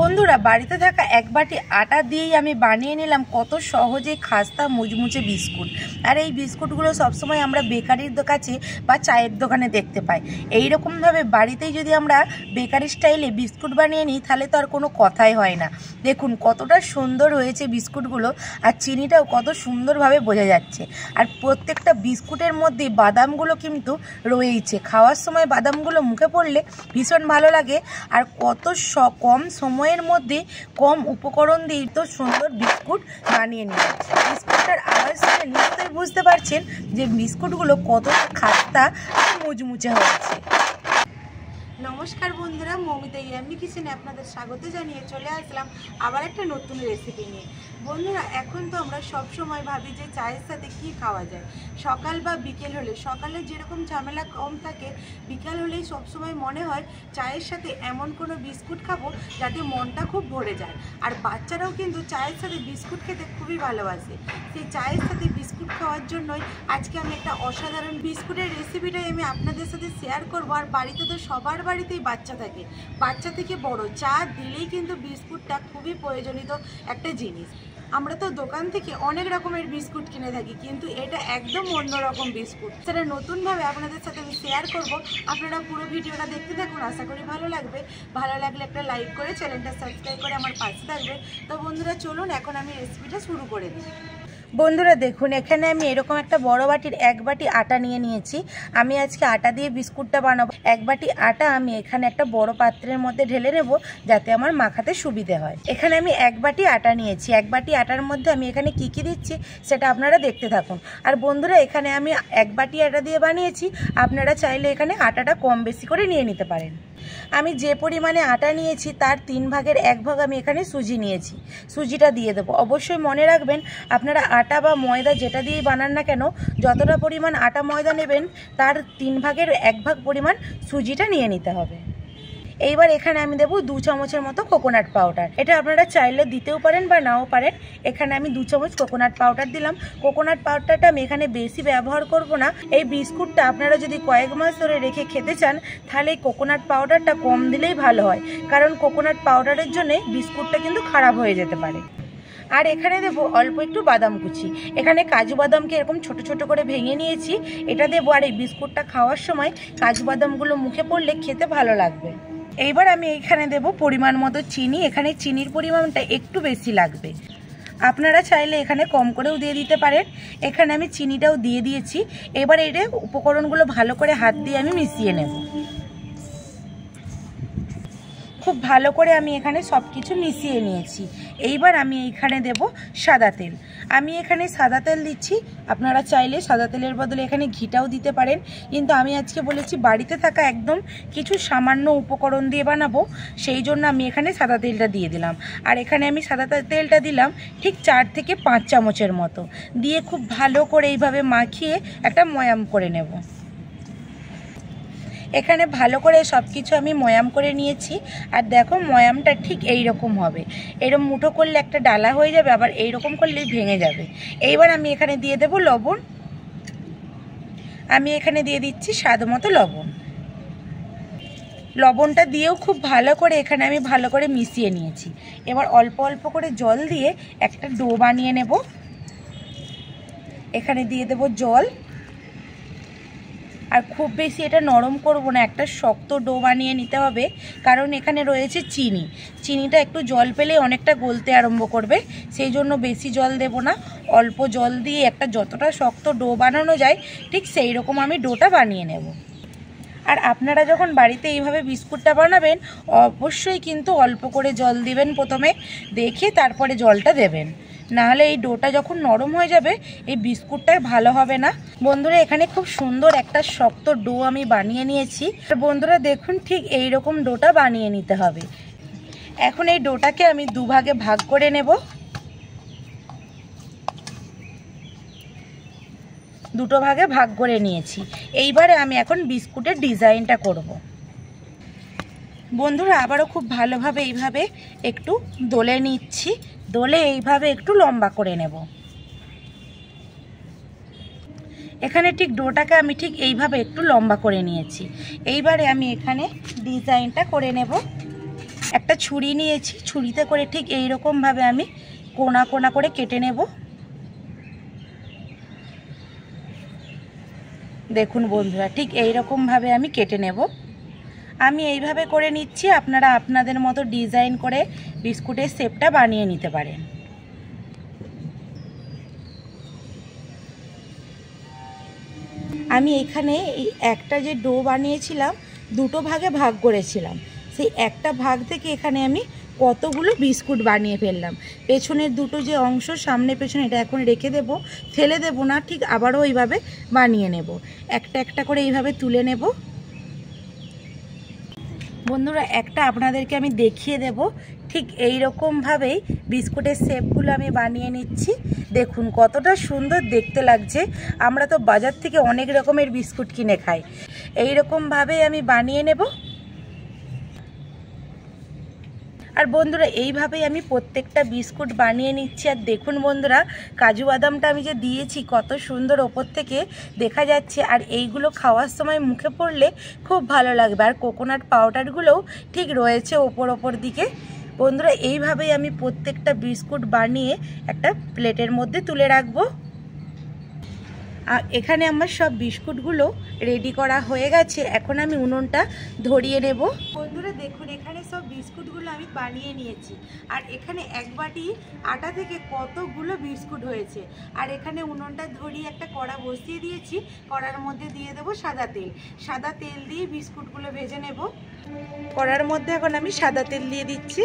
বন্ধুরা বাড়িতে থাকা এক বাটি আটা দিয়েই আমি বানিয়ে নিলাম কত সহজে খাস্তা মুচমুচে বিস্কুট। আর এই বিস্কুটগুলো সবসময় আমরা বেকারির কাছে বা চায়ের দোকানে দেখতে পাই। এই রকমভাবে বাড়িতেই যদি আমরা বেকারি স্টাইলে বিস্কুট বানিয়ে নিই তাহলে তো আর কোনো কথাই হয় না। দেখুন কতটা সুন্দর হয়েছে বিস্কুটগুলো, আর চিনিটাও কত সুন্দরভাবে বোঝা যাচ্ছে। আর প্রত্যেকটা বিস্কুটের মধ্যে বাদামগুলো কিন্তু রয়েইছে। খাওয়ার সময় বাদামগুলো মুখে পড়লে ভীষণ ভালো লাগে। আর কত কম সময়ের মধ্যে কম উপকরণ দিয়ে তো সুন্দর বিস্কুট বানিয়ে নিয়ে যাচ্ছে। বিস্কুটটার আওয়াজ শুনে নিশ্চয়ই বুঝতে পারছেন যে বিস্কুটগুলো কতটা খাস্তা আর মুচমুচে হয়েছে। নমস্কার বন্ধুরা, মৌমিতা ইয়াম্মি কিচেনে আপনাদের স্বাগত জানিয়ে চলে আসলাম আবার একটা নতুন রেসিপি নিয়ে। বন্ধুরা এখন তো আমরা সব সময় ভাবি যে চায়ের সাথে কি খাওয়া যায়। সকাল বা বিকেল হলে, সকালে যেরকম ঝামেলা কম থাকে, বিকেল হলেই সবসময় মনে হয় চায়ের সাথে এমন কোনো বিস্কুট খাবো যাতে মনটা খুব ভরে যায়। আর বাচ্চারাও কিন্তু চায়ের সাথে বিস্কুট খেতে খুবই ভালোবাসে। সেই চায়ের সাথে বিস্কুট খাওয়ার জন্যই আজকে আমি একটা অসাধারণ বিস্কুটের রেসিপিটাই আমি আপনাদের সাথে শেয়ার করবো। আর বাড়িতে তো সবার বাড়িতেই বাচ্চা থাকে, বাচ্চা থেকে বড় চা দিলেই কিন্তু বিস্কুটটা খুবই প্রয়োজনীয় একটা জিনিস। আমরা তো দোকান থেকে অনেক রকমের বিস্কুট কিনে থাকি, কিন্তু এটা একদম অন্যরকম বিস্কুট। সেটা নতুনভাবে আপনাদের সাথে আমি শেয়ার করব। আপনারা পুরো ভিডিওটা দেখতে থাকুন, আশা করি ভালো লাগবে। ভালো লাগলে একটা লাইক করে চ্যানেলটা সাবস্ক্রাইব করে আমার পাশে থাকবে। তো বন্ধুরা চলুন এখন আমি রেসিপিটা শুরু করে দিই। বন্ধুরা দেখুন এখানে আমি এরকম একটা বড় বাটির এক বাটি আটা নিয়ে নিয়েছি। আমি আজকে আটা দিয়ে বিস্কুটটা বানাবো। এক বাটি আটা আমি এখানে একটা বড় পাত্রের মধ্যে ঢেলে নেব যাতে আমার মাখাতে সুবিধে হয়। এখানে আমি এক বাটি আটা নিয়েছি। এক বাটি আটার মধ্যে আমি এখানে কি কি দিচ্ছি সেটা আপনারা দেখতে থাকুন। আর বন্ধুরা এখানে আমি এক বাটি আটা দিয়ে বানিয়েছি, আপনারা চাইলে এখানে আটাটা কম বেশি করে নিয়ে নিতে পারেন। আমি যে পরিমাণে আটা নিয়েছি তার 3 ভাগের 1 ভাগ আমি এখানে সুজি নিয়েছি। সুজিটা দিয়ে দেবো। অবশ্যই মনে রাখবেন আপনারা আটা বা ময়দা যেটা দিয়েই বানান না কেন, যতটা পরিমাণ আটা ময়দা নেবেন তার 3 ভাগের 1 ভাগ পরিমাণ সুজিটা নিয়ে নিতে হবে। এইবার এখানে আমি দেবো 2 চামচের মতো কোকোনাট পাউডার। এটা আপনারা চাইলে দিতেও পারেন বা নাও পারেন। এখানে আমি 2 চামচ কোকোনাট পাউডার দিলাম। কোকোনাট পাউডারটা আমি এখানে বেশি ব্যবহার করব না। এই বিস্কুটটা আপনারা যদি কয়েক মাস ধরে রেখে খেতে চান তাহলে এই কোকোনাট পাউডারটা কম দিলেই ভালো হয়, কারণ কোকোনাট পাউডারের জন্য বিস্কুটটা কিন্তু খারাপ হয়ে যেতে পারে। আর এখানে দেবো অল্প একটু বাদাম কুচি। এখানে কাজু বাদামকে এরকম ছোট ছোট করে ভেঙে নিয়েছি, এটা দেবো। আর এই বিস্কুটটা খাওয়ার সময় কাজু বাদামগুলো মুখে পড়লে খেতে ভালো লাগবে। এইবার আমি এইখানে দেব পরিমাণ মতো চিনি। এখানে চিনির পরিমাণটা একটু বেশি লাগবে, আপনারা চাইলে এখানে কম করেও দিয়ে দিতে পারেন। এখানে আমি চিনিটাও দিয়ে দিয়েছি। এবার এই উপকরণগুলো ভালো করে হাত দিয়ে আমি মিশিয়ে নেব। খুব ভালো করে আমি এখানে সব কিছু মিশিয়ে নিয়েছি। এইবার আমি এইখানে দেব সাদা তেল। আমি এখানে সাদা তেল দিচ্ছি, আপনারা চাইলে সাদা তেলের বদলে এখানে ঘিটাও দিতে পারেন, কিন্তু আমি আজকে বলেছি বাড়িতে থাকা একদম কিছু সামান্য উপকরণ দিয়ে বানাবো, সেই জন্য আমি এখানে সাদা তেলটা দিয়ে দিলাম। আর এখানে আমি সাদা তেলটা দিলাম ঠিক 4 থেকে 5 চামচের মতো, দিয়ে খুব ভালো করে এইভাবে মাখিয়ে একটা ময়াম করে নেব। এখানে ভালো করে সব কিছু আমি ময়াম করে নিয়েছি। আর দেখো ময়ামটা ঠিক এই রকম হবে। এরকম মুঠো করলে একটা ডালা হয়ে যাবে, আবার এই রকম করলেই ভেঙে যাবে। এইবার আমি এখানে দিয়ে দেব লবণ। আমি এখানে দিয়ে দিচ্ছি স্বাদ মতো লবণ। লবণটা দিয়েও খুব ভালো করে এখানে আমি ভালো করে মিশিয়ে নিয়েছি। এবার অল্প অল্প করে জল দিয়ে একটা ডো বানিয়ে নেব। এখানে দিয়ে দেব জল। আর খুব বেশি এটা নরম করব না, একটা শক্ত ডো বানিয়ে নিতে হবে, কারণ এখানে রয়েছে চিনি। চিনিটা একটু জল পেলে অনেকটা গলতে আরম্ভ করবে, সেই জন্য বেশি জল দেব না। অল্প জল দিয়ে একটা যতটা শক্ত ডো বানানো যায় ঠিক সেই রকম আমি ডোটা বানিয়ে নেব। আর আপনারা যখন বাড়িতে এইভাবে বিস্কুটটা বানাবেন অবশ্যই কিন্তু অল্প করে জল দিবেন প্রথমে, দেখে তারপরে জলটা দেবেন, নাহলে এই ডোটা যখন নরম হয়ে যাবে এই বিস্কুটটা ভালো হবে না। বন্ধুরা এখানে খুব সুন্দর একটা শক্ত ডো আমি বানিয়ে নিয়েছি। বন্ধুরা দেখুন ঠিক এই রকম ডোটা বানিয়ে নিতে হবে। এখন এই ডোটাকে আমি 2 ভাগে ভাগ করে নেব। দুটো ভাগে ভাগ করে নিয়েছি। এইবারে আমি এখন বিস্কুটের ডিজাইনটা করব। বন্ধুরা আবারও খুব ভালোভাবে এইভাবে একটু দোলে নিচ্ছি। দোলে এইভাবে একটু লম্বা করে নেব। এখানে ঠিক ডোটাকে আমি ঠিক এইভাবে একটু লম্বা করে নিয়েছি। এইবারে আমি এখানে ডিজাইনটা করে নেব। একটা ছুরি নিয়েছি, ছুরিতে করে ঠিক এইরকমভাবে আমি কোনা কোনা করে কেটে নেব। দেখুন বন্ধুরা, ঠিক এইরকমভাবে আমি কেটে নেব। আমি এইভাবে করে নিচ্ছি, আপনারা আপনাদের মতো ডিজাইন করে বিস্কুটের শেপটা বানিয়ে নিতে পারেন। আমি এখানে এই একটা যে ডো বানিয়েছিলাম দুটো ভাগে ভাগ করেছিলাম, সেই একটা ভাগ থেকে এখানে আমি কতগুলো বিস্কুট বানিয়ে ফেললাম। পেছনের দুটো যে অংশ সামনে পেছনে এটা এখন রেখে দেব, ফেলে দেব না, ঠিক আবারও এইভাবে বানিয়ে নেব। একটা একটা করে এইভাবে তুলে নেব। বন্ধুরা, একটা আপনাদেরকে আমি দেখিয়ে দেব, ঠিক এই রকমভাবেই বিস্কুটের শেপগুলো আমি বানিয়ে নিচ্ছি। দেখুন কতটা সুন্দর দেখতে লাগছে। আমরা তো বাজার থেকে অনেক রকমের বিস্কুট কিনে খাই, এই রকমভাবেই আমি বানিয়ে নেব। আর বন্ধুরা, এইভাবেই আমি প্রত্যেকটা বিস্কুট বানিয়ে নিচ্ছি। আর দেখুন বন্ধুরা, কাজু বাদামটা আমি যে দিয়েছি কত সুন্দর ওপর থেকে দেখা যাচ্ছে, আর এইগুলো খাওয়ার সময় মুখে পড়লে খুব ভালো লাগবে। আর কোকোনাট পাউডারগুলোও ঠিক রয়েছে ওপর দিকে। বন্ধুরা, এইভাবেই আমি প্রত্যেকটা বিস্কুট বানিয়ে একটা প্লেটের মধ্যে তুলে রাখবো। আর এখানে আমার সব বিস্কুটগুলো রেডি করা হয়ে গেছে। এখন আমি উনুনটা ধরিয়ে নেব। বন্ধুরা দেখুন, এখানে সব বিস্কুটগুলো আমি বানিয়ে নিয়েছি। আর এখানে এক বাটি আটা থেকে কতগুলো বিস্কুট হয়েছে। আর এখানে উনুনটা ধরিয়ে একটা কড়া বসিয়ে দিয়েছি। কড়ার মধ্যে দিয়ে দেবো সাদা তেল। সাদা তেল দিয়ে বিস্কুটগুলো ভেজে নেব। কড়ার মধ্যে এখন আমি সাদা তেল দিয়ে দিচ্ছি।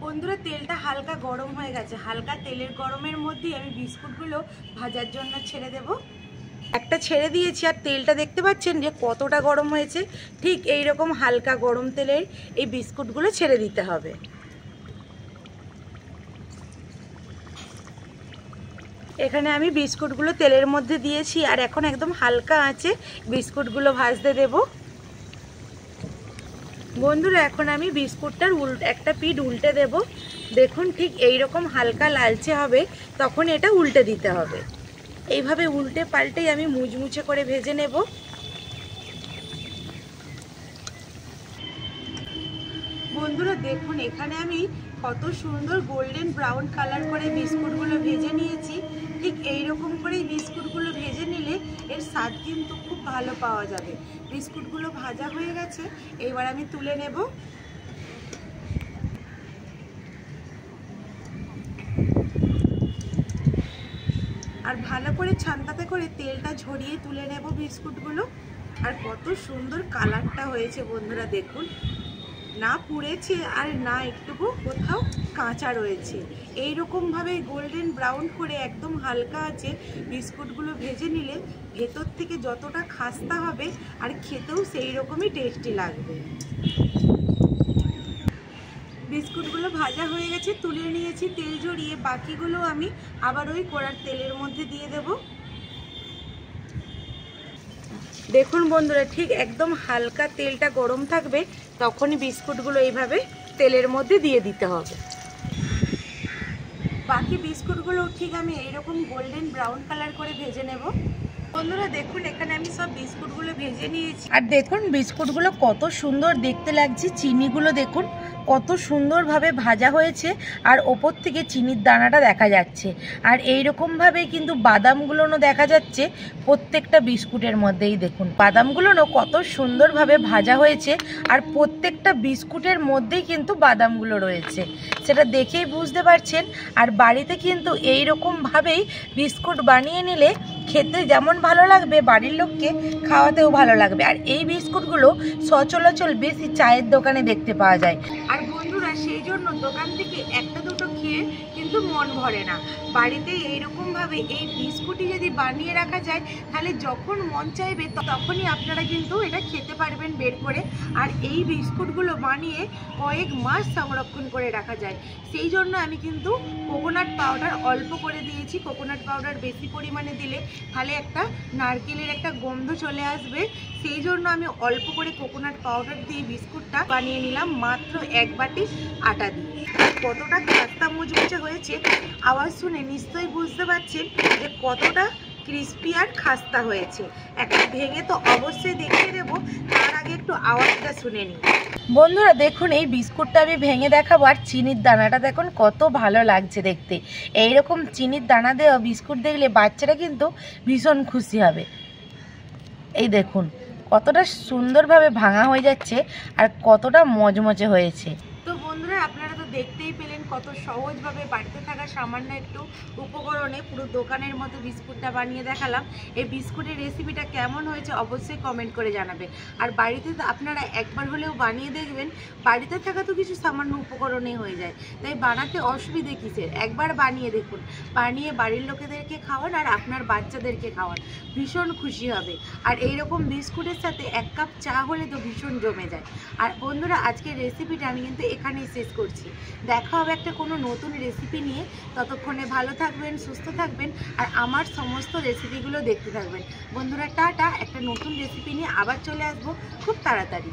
বন্ধুরা, তেলটা হালকা গরম হয়ে গেছে। হালকা তেলের গরমের মধ্যেই আমি বিস্কুটগুলো ভাজার জন্য ছেড়ে দেব। একটা ছেড়ে দিয়েছি, আর তেলটা দেখতে পাচ্ছেন যে কতটা গরম হয়েছে। ঠিক এই রকম হালকা গরম তেলের এই বিস্কুটগুলো ছেড়ে দিতে হবে। এখানে আমি বিস্কুটগুলো তেলের মধ্যে দিয়েছি, আর এখন একদম হালকা আঁচে বিস্কুটগুলো ভাজতে দেব। বন্ধুরা, এখন আমি বিস্কুটটার একটা পিঠ উল্টে দেব। দেখুন ঠিক এই রকম হালকা লালচে হবে, তখন এটা উল্টে দিতে হবে। এইভাবে উল্টে পাল্টেই আমি মুচমুচে করে ভেজে নেব। বন্ধুরা দেখুন, এখানে আমি কত সুন্দর গোল্ডেন ব্রাউন কালার করে বিস্কুটগুলো ভেজে নিয়েছি। ঠিক এই রকম করে বিস্কুটগুলো ভেজে নিলে এর স্বাদ কিন্তু খুব ভালো পাওয়া যাবে। বিস্কুটগুলো ভাজা হয়ে গেছে, এবার আমি তুলে নেব। আর ভালো করে ছান্তাতে করে তেলটা ঝরিয়ে তুলে নেব বিস্কুটগুলো। আর কত সুন্দর কালারটা হয়েছে বন্ধুরা দেখুন, না পুড়েছে আর না একটুকু কোথাও কাঁচা রয়েছে। এই রকমভাবে গোল্ডেন ব্রাউন করে একদম হালকা আছে বিস্কুটগুলো ভেজে নিলে ভেতর থেকে যতটা খাস্তা হবে আর খেতেও সেই রকমই টেস্টি লাগবে। বিস্কুটগুলো ভাজা হয়ে গেছে, তুলে নিয়েছি তেল ঝরিয়ে। বাকিগুলো আমি আবার ওই কড়ার তেলের মধ্যে দিয়ে দেব। দেখুন বন্ধুরা, ঠিক একদম হালকা তেলটা গরম থাকবে, তখনই বিস্কুটগুলো এইভাবে তেলের মধ্যে দিয়ে দিতে হবে। বাকি বিস্কুটগুলো ঠিক আমি এইরকম গোল্ডেন ব্রাউন কালার করে ভেজে নেব। বন্ধুরা দেখুন, এখানে আমি সব বিস্কুটগুলো ভেজে নিয়েছি। আর দেখুন বিস্কুটগুলো কত সুন্দর দেখতে লাগছে। চিনিগুলো দেখুন কত সুন্দরভাবে ভাজা হয়েছে, আর ওপর থেকে চিনির দানাটা দেখা যাচ্ছে। আর এই রকমভাবেই কিন্তু বাদামগুলোও দেখা যাচ্ছে প্রত্যেকটা বিস্কুটের মধ্যেই। দেখুন বাদামগুলোও কত সুন্দরভাবে ভাজা হয়েছে, আর প্রত্যেকটা বিস্কুটের মধ্যেই কিন্তু বাদামগুলো রয়েছে, সেটা দেখেই বুঝতে পারছেন। আর বাড়িতে কিন্তু এই রকমভাবেই বিস্কুট বানিয়ে নিলে খেতে যেমন ভালো লাগবে, বাড়ির লোককে খাওয়াতেও ভালো লাগবে। আর এই বিস্কুটগুলো সচরাচর বেশি চায়ের দোকানে দেখতে পাওয়া যায়। আর বন্ধুরা, সেই জন্য দোকান থেকে একটা দুটো খেয়ে কিন্তু মন ভরে না। বাড়িতে এইরকমভাবে এই বিস্কুটই যদি বানিয়ে রাখা যায়, তাহলে যখন মন চাইবে তখনই আপনারা কিন্তু এটা খেতে পারবেন বের করে। আর এই বিস্কুটগুলো বানিয়ে কয়েক মাস সংরক্ষণ করে রাখা যায়। সেই জন্য আমি কিন্তু কোকোনাট পাউডার অল্প করে দিয়েছি। কোকোনাট পাউডার বেশি পরিমাণে দিলে তাহলে একটা নারকেলের একটা গন্ধ চলে আসবে। সেই জন্য আমি অল্প করে কোকোনাট পাউডার দিয়ে বিস্কুটটা বানিয়ে নিলাম মাত্র এক বাটি আটা দিয়ে। কতটা খাস্তা মুচমুচে হয়েছে, আওয়াজ শুনে নিশ্চয়ই বুঝতে পারছেন যে কতটা ক্রিস্পি আর খাস্তা হয়েছে। একটা ভেঙে তো অবশ্যই দেখিয়ে দেবো, তার আগে একটু আওয়াজটা শুনে নিই। বন্ধুরা দেখুন, এই বিস্কুটটা আমি ভেঙে দেখাবো। আর চিনির দানাটা দেখুন কত ভালো লাগছে দেখতে। এইরকম চিনির দানা দেওয়া বিস্কুট দেখলে বাচ্চারা কিন্তু ভীষণ খুশি হবে। এই দেখুন কতটা সুন্দরভাবে ভাঙা হয়ে যাচ্ছে আর কতটা মজমজে হয়েছে। তো বন্ধুরা আপনারা তো দেখতেই পেলেন কত সহজভাবে বাড়িতে থাকা সামান্য একটু উপকরণে পুরো দোকানের মতো বিস্কুটটা বানিয়ে দেখালাম। এই বিস্কুটের রেসিপিটা কেমন হয়েছে অবশ্যই কমেন্ট করে জানাবে। আর বাড়িতে আপনারা একবার হলেও বানিয়ে দেখবেন, বাড়িতে থাকা তো কিছু সামান্য উপকরণে হয়ে যায়, তাই বানাতে অসুবিধে কিসের। একবার বানিয়ে দেখুন, বানিয়ে বাড়ির লোকেদেরকে খাওয়ান আর আপনার বাচ্চাদেরকে খাওয়ান, ভীষণ খুশি হবে। আর এইরকম বিস্কুটের সাথে 1 কাপ চা হলে তো ভীষণ জমে যায়। আর বন্ধুরা আজকের রেসিপিটা আমি কিন্তু এখানেই শেষ করছি। দেখা হবে একটা কোনো নতুন রেসিপি নিয়ে। ততক্ষণে ভালো থাকবেন, সুস্থ থাকবেন আর আমার সমস্ত রেসিপিগুলো দেখতে থাকবেন। বন্ধুরা টাটা, একটা নতুন রেসিপি নিয়ে আবার চলে আসবো খুব তাড়াতাড়ি।